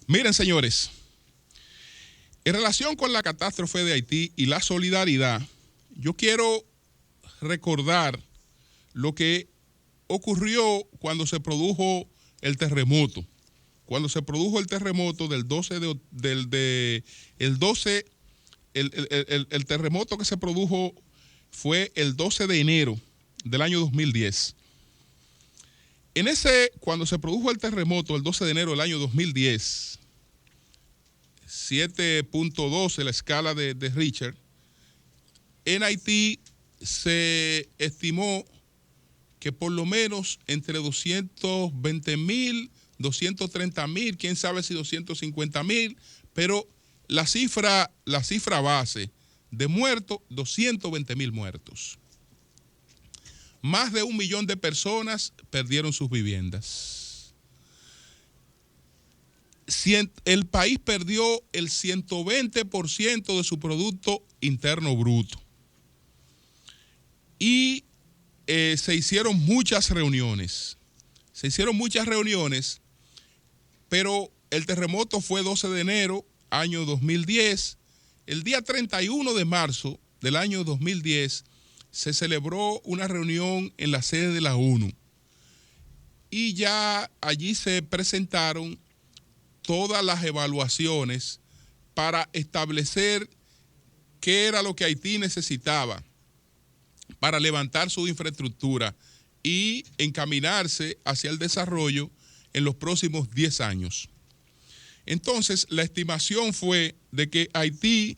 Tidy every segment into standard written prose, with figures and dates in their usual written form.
Miren, señores, en relación con la catástrofe de Haití y la solidaridad, yo quiero recordar lo que ocurrió cuando se produjo el terremoto. Cuando se produjo el terremoto del 12 el 12 el terremoto que se produjo fue el 12 de enero del año 2010. Cuando se produjo el terremoto el 12 de enero del año 2010, 7.12 la escala de Richter, en Haití se estimó que por lo menos entre 220,000, 230,000, quién sabe si 250,000, pero la cifra base de muertos, 220,000 muertos. Más de 1 millón de personas perdieron sus viviendas. El país perdió el 120% de su Producto Interno Bruto. Y se hicieron muchas reuniones. Pero el terremoto fue 12 de enero, año 2010. El día 31 de marzo del año 2010 se celebró una reunión en la sede de la ONU. Y ya allí se presentaron todas las evaluaciones para establecer qué era lo que Haití necesitaba para levantar su infraestructura y encaminarse hacia el desarrollo en los próximos 10 años. Entonces, la estimación fue de que Haití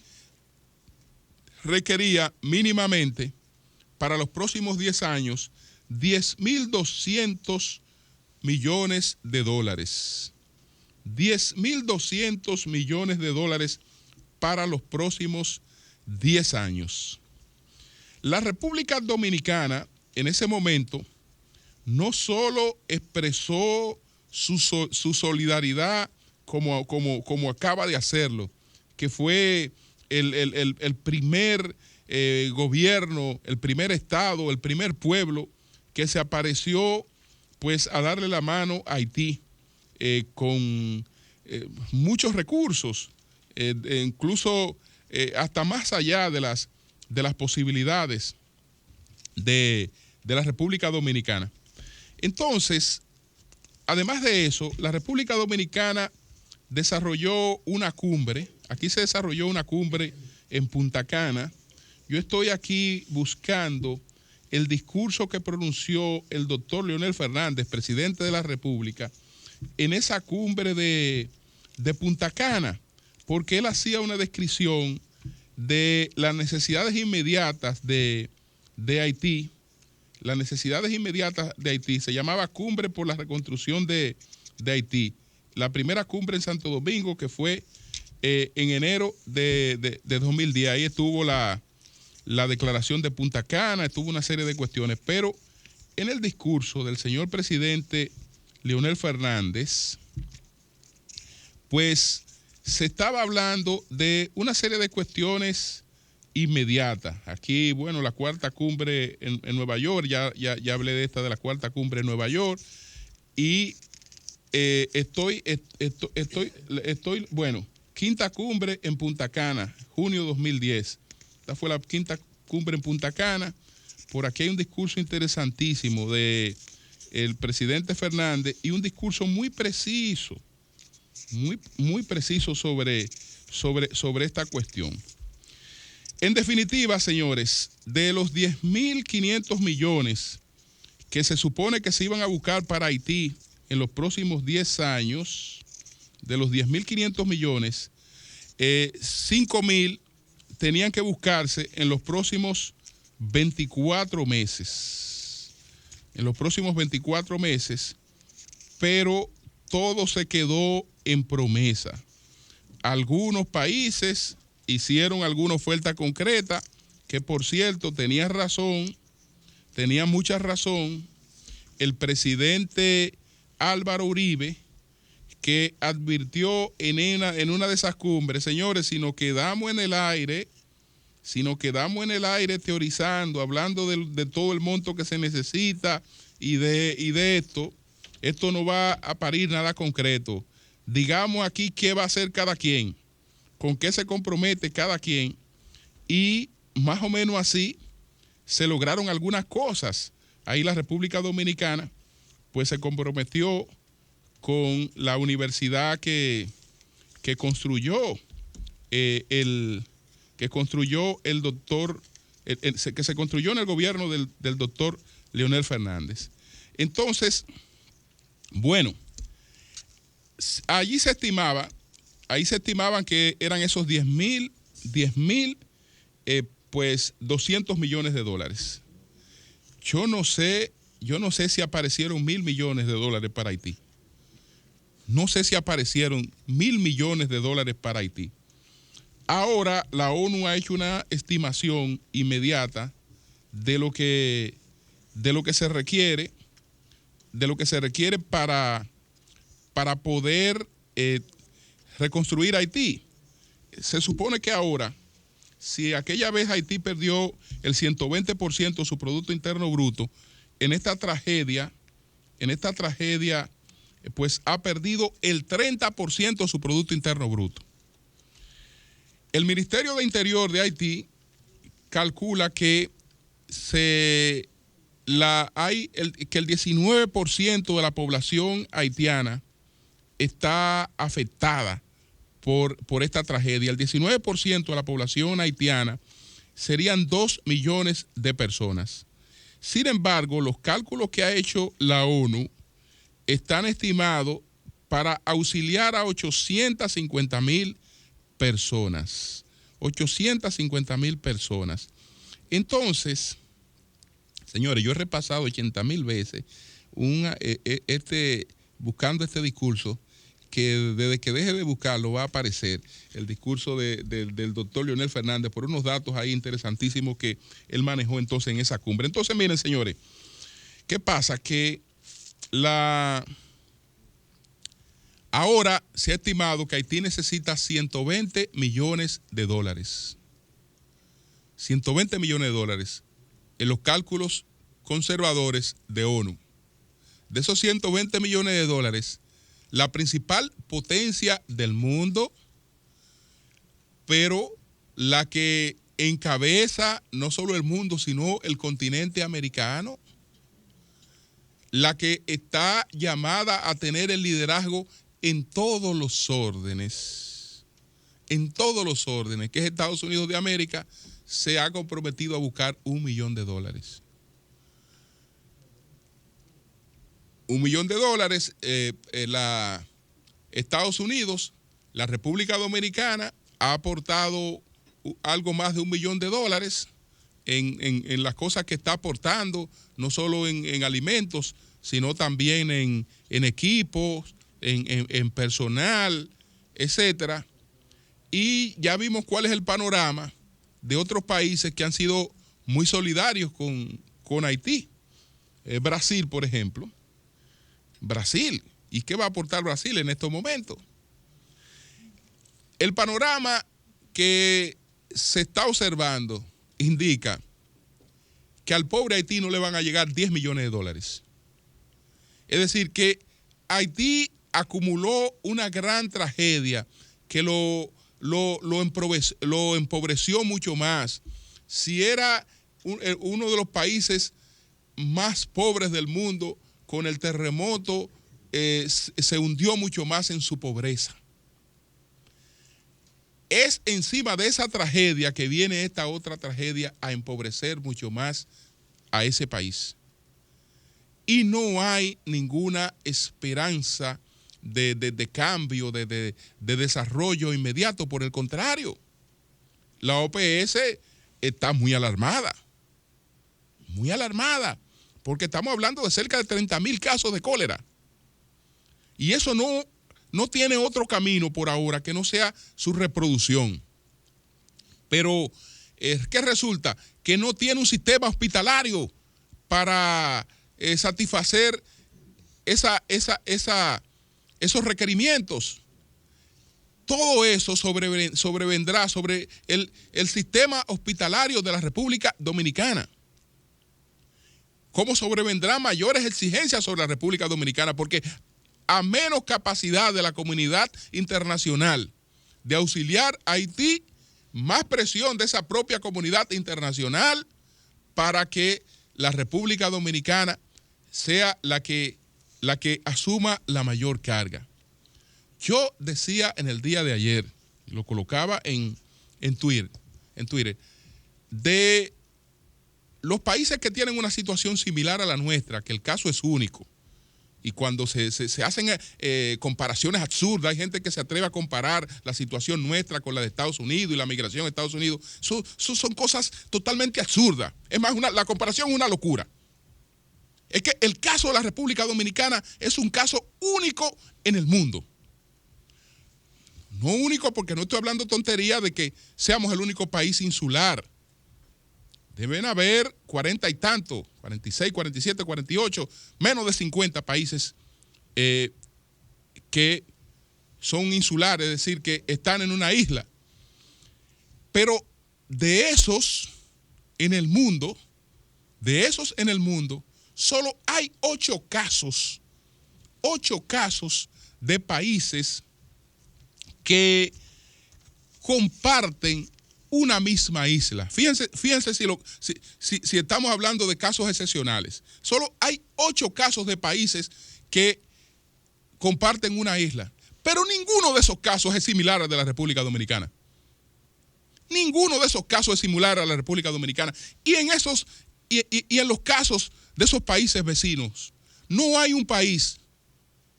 requería mínimamente para los próximos 10 años 10.200 millones de dólares. 10.200 millones de dólares para los próximos 10 años. La República Dominicana en ese momento no solo expresó su solidaridad como acaba de hacerlo, que fue el primer gobierno, el primer estado, el primer pueblo que se apareció pues a darle la mano a Haití con muchos recursos, incluso hasta más allá de las posibilidades de la República Dominicana. Entonces, además de eso, la República Dominicana desarrolló una cumbre. Aquí se desarrolló una cumbre en Punta Cana. Yo estoy aquí buscando el discurso que pronunció el doctor Leonel Fernández, presidente de la República, en esa cumbre de Punta Cana, porque él hacía una descripción de las necesidades inmediatas de Haití. Las necesidades inmediatas de Haití se llamaba Cumbre por la Reconstrucción de Haití. La primera cumbre en Santo Domingo, que fue en enero de 2010. Ahí estuvo la declaración de Punta Cana, estuvo una serie de cuestiones, pero en el discurso del señor presidente Leonel Fernández, pues se estaba hablando de una serie de cuestiones inmediatas. Aquí, bueno, la cuarta cumbre en Nueva York, ya hablé de esta, de la cuarta cumbre en Nueva York, y bueno, quinta cumbre en Punta Cana, junio 2010. Esta fue la quinta cumbre en Punta Cana. Por aquí hay un discurso interesantísimo de el presidente Fernández y un discurso muy preciso, muy preciso sobre esta cuestión. En definitiva, señores, de los 10.500 millones que se supone que se iban a buscar para Haití en los próximos 10 años, de los 10.500 millones, 5.000 tenían que buscarse en los próximos 24 meses. En los próximos 24 meses, pero todo se quedó en promesa. Algunos países hicieron alguna oferta concreta, que por cierto tenía mucha razón el presidente Álvaro Uribe, que advirtió en una de esas cumbres: señores, si nos quedamos en el aire teorizando, hablando de todo el monto que se necesita y de esto no va a parir nada concreto. digamos aquí qué va a hacer cada quien, con qué se compromete cada quien, y más o menos así se lograron algunas cosas. Ahí la República Dominicana pues se comprometió con la universidad que construyó el doctor, que se construyó en el gobierno del doctor Leonel Fernández. Entonces, bueno, ahí se estimaban que eran esos 10.000, pues 200 millones de dólares. Yo no sé si aparecieron 1.000 millones de dólares para Haití. No sé si aparecieron 1.000 millones de dólares para Haití. Ahora la ONU ha hecho una estimación inmediata de lo que se requiere, para poder reconstruir Haití. Se supone que ahora, si aquella vez Haití perdió el 120% de su Producto Interno Bruto, en esta tragedia, pues ha perdido el 30% de su Producto Interno Bruto. El Ministerio de Interior de Haití calcula que el 19% de la población haitiana está afectada por esta tragedia. El 19% de la población haitiana serían 2 millones de personas. Sin embargo, los cálculos que ha hecho la ONU están estimados para auxiliar a 850,000 personas. 850,000 personas. Entonces, señores, yo he repasado 80,000 veces buscando este discurso, que desde que deje de buscarlo va a aparecer el discurso del doctor Leonel Fernández, por unos datos ahí interesantísimos que él manejó entonces en esa cumbre. Entonces, miren, señores, ¿qué pasa? Que ahora se ha estimado que Haití necesita 120 millones de dólares. 120 millones de dólares en los cálculos conservadores de ONU. De esos 120 millones de dólares, la principal potencia del mundo, pero la que encabeza no solo el mundo, sino el continente americano, la que está llamada a tener el liderazgo en todos los órdenes, que es Estados Unidos de América, se ha comprometido a buscar $1 millón. $1 millón, Estados Unidos, la República Dominicana ha aportado algo más de $1 millón en las cosas que está aportando, no solo en alimentos, sino también en equipos, en personal, etcétera. Y ya vimos cuál es el panorama de otros países que han sido muy solidarios con Haití. Brasil, por ejemplo. Brasil. ¿Y qué va a aportar Brasil en estos momentos? El panorama que se está observando indica que al pobre Haití no le van a llegar 10 millones de dólares. Es decir, que Haití acumuló una gran tragedia que lo empobreció mucho más. Si era uno de los países más pobres del mundo, con el terremoto se hundió mucho más en su pobreza. Es encima de esa tragedia que viene esta otra tragedia a empobrecer mucho más a ese país. Y no hay ninguna esperanza de cambio, de desarrollo inmediato. Por el contrario, la OPS está muy alarmada, porque estamos hablando de cerca de 30,000 casos de cólera. Y eso no tiene otro camino por ahora que no sea su reproducción. Pero, ¿qué resulta? Que no tiene un sistema hospitalario para satisfacer esos requerimientos. Todo eso sobrevendrá sobre el sistema hospitalario de la República Dominicana. ¿Cómo sobrevendrá mayores exigencias sobre la República Dominicana? Porque a menos capacidad de la comunidad internacional de auxiliar a Haití, más presión de esa propia comunidad internacional para que la República Dominicana sea la que asuma la mayor carga. Yo decía en el día de ayer, lo colocaba en Twitter, de los países que tienen una situación similar a la nuestra, que el caso es único, y cuando se hacen comparaciones absurdas, hay gente que se atreve a comparar la situación nuestra con la de Estados Unidos y la migración a Estados Unidos, son cosas totalmente absurdas. Es más, la comparación es una locura. Es que el caso de la República Dominicana es un caso único en el mundo. No único porque no estoy hablando tontería de que seamos el único país insular. Deben haber 40 y tantos, 46, 47, 48, menos de 50 países que son insulares, es decir, que están en una isla. Pero de esos en el mundo, solo hay 8 casos de países que comparten una misma isla. Fíjense si estamos hablando de casos excepcionales. Solo hay 8 casos de países que comparten una isla. Pero ninguno de esos casos es similar al de la República Dominicana. Ninguno de esos casos es similar a la República Dominicana. Y en los casos de esos países vecinos, no hay un país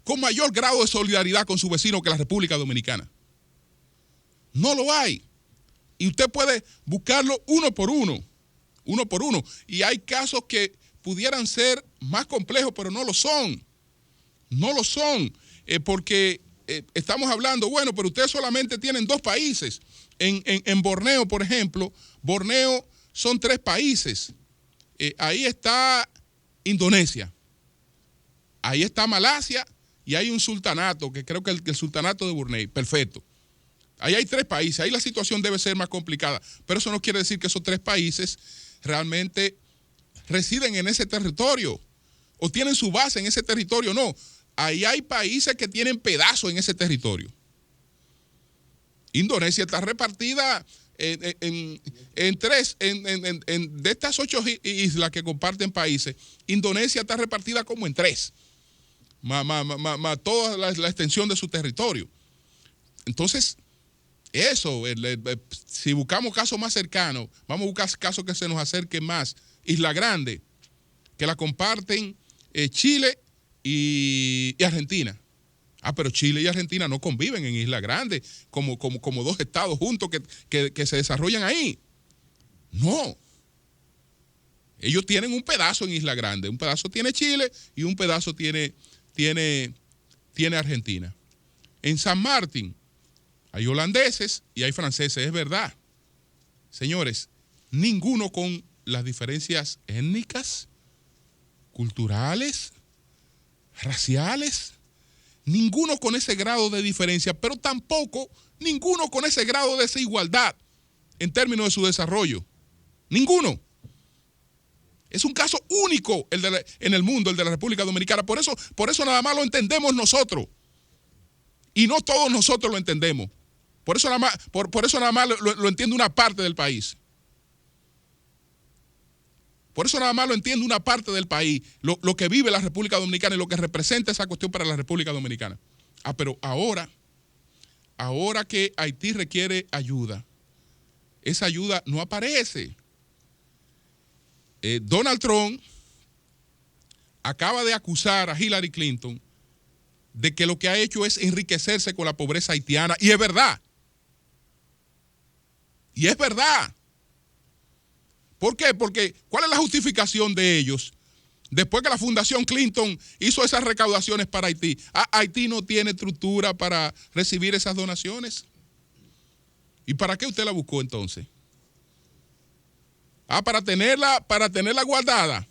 con mayor grado de solidaridad con su vecino que la República Dominicana. No lo hay. Y usted puede buscarlo uno por uno. Y hay casos que pudieran ser más complejos, pero no lo son. Porque estamos hablando, bueno, pero ustedes solamente tienen 2 países. En Borneo, por ejemplo, Borneo son 3 países. Ahí está Indonesia. Ahí está Malasia y hay un sultanato, que creo que el sultanato de Brunei. Perfecto. Ahí hay 3 países, ahí la situación debe ser más complicada, pero eso no quiere decir que esos 3 países realmente residen en ese territorio o tienen su base en ese territorio, no. Ahí hay países que tienen pedazos en ese territorio. Indonesia está repartida en 3, de estas 8 islas que comparten países, Indonesia está repartida como en 3, más toda la extensión de su territorio. Entonces, eso, si buscamos casos más cercanos, vamos a buscar casos que se nos acerquen más. Isla Grande, que la comparten Chile y Argentina. Pero Chile y Argentina no conviven en Isla Grande como 2 estados juntos que se desarrollan ahí. No. Ellos tienen un pedazo en Isla Grande. Un pedazo tiene Chile y un pedazo tiene Argentina. En San Martín hay holandeses y hay franceses, es verdad. Señores, ninguno con las diferencias étnicas, culturales, raciales, ninguno con ese grado de diferencia, pero tampoco ninguno con ese grado de desigualdad en términos de su desarrollo. Ninguno. Es un caso único en el mundo, el de la República Dominicana. Por eso nada más lo entendemos nosotros. Y no todos nosotros lo entendemos. Por eso nada más lo entiende una parte del país. Por eso nada más lo entiende una parte del país, lo que vive la República Dominicana y lo que representa esa cuestión para la República Dominicana. Pero ahora que Haití requiere ayuda, esa ayuda no aparece. Donald Trump acaba de acusar a Hillary Clinton de que lo que ha hecho es enriquecerse con la pobreza haitiana. Y es verdad. Y es verdad. ¿Por qué? Porque ¿cuál es la justificación de ellos? Después que la Fundación Clinton hizo esas recaudaciones para Haití, Haití no tiene estructura para recibir esas donaciones. ¿Y para qué usted la buscó entonces? Para tenerla guardada.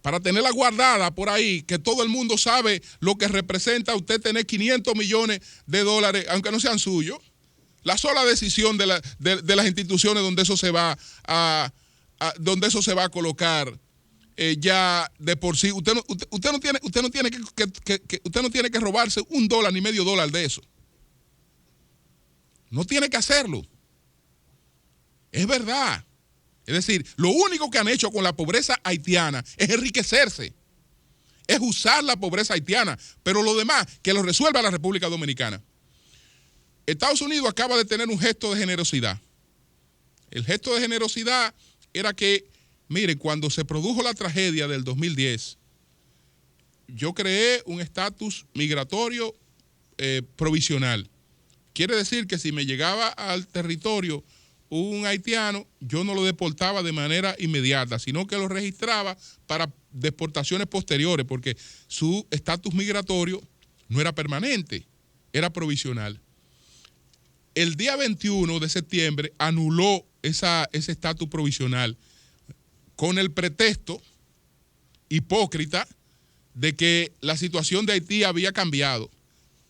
Para tenerla guardada por ahí, que todo el mundo sabe lo que representa usted tener 500 millones de dólares, aunque no sean suyos. La sola decisión de las instituciones donde eso se va a colocar ya de por sí, usted no tiene que robarse $1 ni medio dólar de eso. No tiene que hacerlo. Es verdad. Es decir, lo único que han hecho con la pobreza haitiana es enriquecerse. Es usar la pobreza haitiana. Pero lo demás, que lo resuelva la República Dominicana. Estados Unidos acaba de tener un gesto de generosidad. El gesto de generosidad era que, miren, cuando se produjo la tragedia del 2010, yo creé un estatus migratorio provisional. Quiere decir que si me llegaba al territorio un haitiano, yo no lo deportaba de manera inmediata, sino que lo registraba para deportaciones posteriores, porque su estatus migratorio no era permanente, era provisional. El día 21 de septiembre anuló ese estatus provisional con el pretexto hipócrita de que la situación de Haití había cambiado.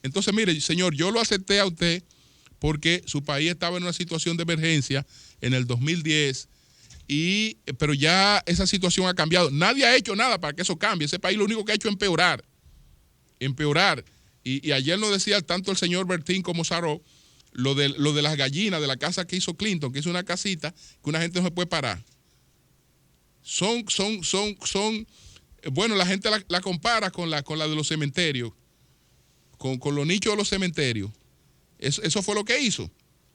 Entonces, mire, señor, yo lo acepté a usted porque su país estaba en una situación de emergencia en el 2010, pero ya esa situación ha cambiado. Nadie ha hecho nada para que eso cambie. Ese país lo único que ha hecho es empeorar. Y ayer lo decía tanto el señor Bertín como Saró, lo de las gallinas de la casa que hizo Clinton, que es una casita que una gente no se puede parar. Bueno, la gente la compara con la de los cementerios, con los nichos de los cementerios. Eso fue lo que hizo.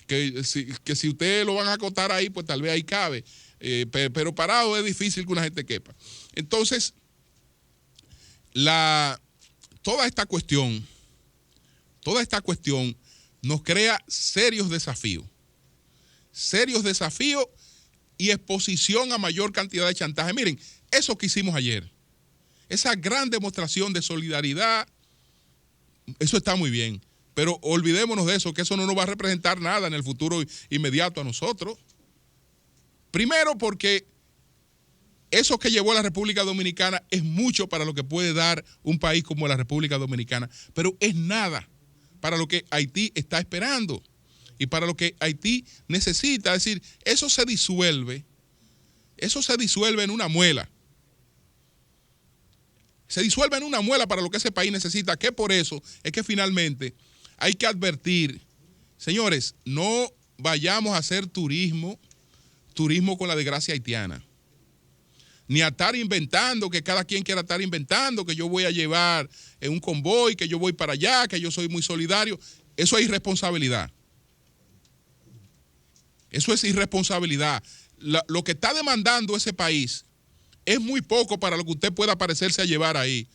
Que si ustedes lo van a acotar ahí, pues tal vez ahí cabe. Pero parado es difícil que una gente quepa. Entonces, toda esta cuestión nos crea serios desafíos y exposición a mayor cantidad de chantaje. Miren, eso que hicimos ayer, esa gran demostración de solidaridad, eso está muy bien, pero olvidémonos de eso, que eso no nos va a representar nada en el futuro inmediato a nosotros. Primero porque eso que llevó a la República Dominicana es mucho para lo que puede dar un país como la República Dominicana, pero es nada para lo que Haití está esperando y para lo que Haití necesita. Es decir, eso se disuelve en una muela. Se disuelve en una muela para lo que ese país necesita, que por eso es que finalmente hay que advertir, señores, no vayamos a hacer turismo con la desgracia haitiana. Ni a estar inventando, que cada quien quiera estar inventando, que yo voy a llevar en un convoy, que yo voy para allá, que yo soy muy solidario. Eso es irresponsabilidad. Eso es irresponsabilidad. Lo que está demandando ese país es muy poco para lo que usted pueda parecerse a llevar ahí.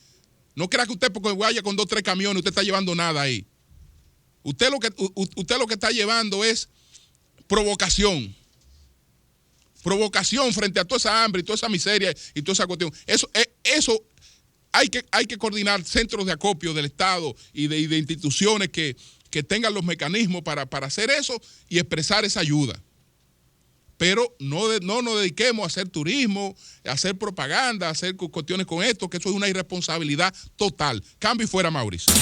No crea que usted, porque vaya con 2 o 3 camiones, usted está llevando nada ahí. Usted lo que está llevando es provocación. Provocación frente a toda esa hambre y toda esa miseria y toda esa cuestión. Eso hay que coordinar centros de acopio del Estado y de instituciones que tengan los mecanismos para hacer eso y expresar esa ayuda. Pero no nos dediquemos a hacer turismo, a hacer propaganda, a hacer cuestiones con esto, que eso es una irresponsabilidad total. Cambio y fuera, Mauricio.